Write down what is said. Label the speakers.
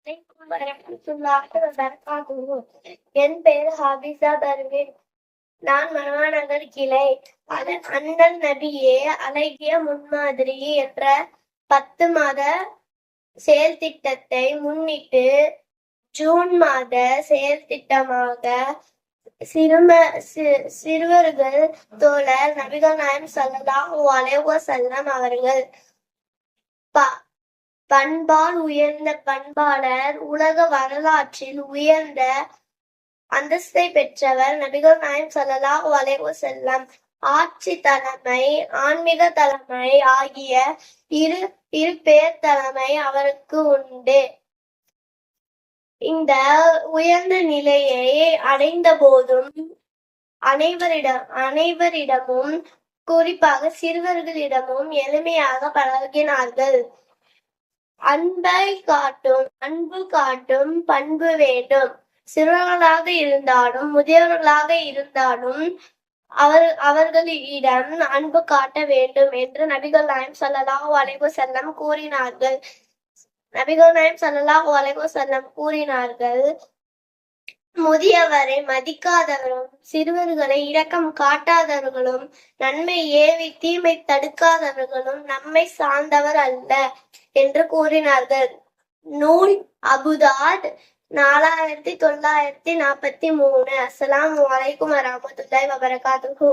Speaker 1: அலைக்கும் வரஹ்மத்துல்லாஹி வபரகாத்துஹு. என் பெயர் ஹாபிஸா பர்வீன். நான் மனவாநகர் கிளை. அண்ணல் நபியே அழகிய முன்மாதிரி என்ற 10 மாத செயல் திட்டத்தை முன்னிட்டு ஜூன் மாத செயல் திட்டமாக சிறுவர்கள் தோழர் நபிகள் நாயகம் ஸல்லல்லாஹு அலைஹி வஸல்லம் அவர்கள் பண்பால் உயர்ந்த பண்பாளர், உலக வரலாற்றில் உயர்ந்த அந்தஸ்தை பெற்றவர் நபிகள் நாயகம் ஸல்லல்லாஹு அலைஹி வஸல்லம். ஆட்சி தலைமை, ஆன்மீக தலைமை ஆகிய இரு பேர் தலைமை அவருக்கு உண்டு. இந்த உயர்ந்த நிலையை அடைந்த போதும் அனைவரிடமும் குறிப்பாக சிறுவர்களிடமும் எளிமையாக பழகினார்கள். அன்பு காட்டும் பண்பு வேண்டும். சிறுவர்களாக இருந்தாலும் முதியவர்களாக இருந்தாலும் அவர்களிடம் அன்பு காட்ட வேண்டும் என்று நபிகள் நாயகம் ஸல்லல்லாஹு அலைஹி வஸல்லம் கூறினார்கள். நபிகள் நாயகம் ஸல்லல்லாஹு அலைஹி வஸல்லம் கூறினார்கள், முதியவரை மதிக்காதவரும் சிறுவர்களை இரக்கம் காட்டாதவர்களும் நன்மை ஏவி தீமை தடுக்காதவர்களும் நம்மை சார்ந்தவர் அல்ல என்று கூறினார்கள். நூல் அபுதாத் 4943. அஸ்ஸலாமு அலைக்கும் வரஹ்மத்துல்லாஹி வபரகாத்துஹு.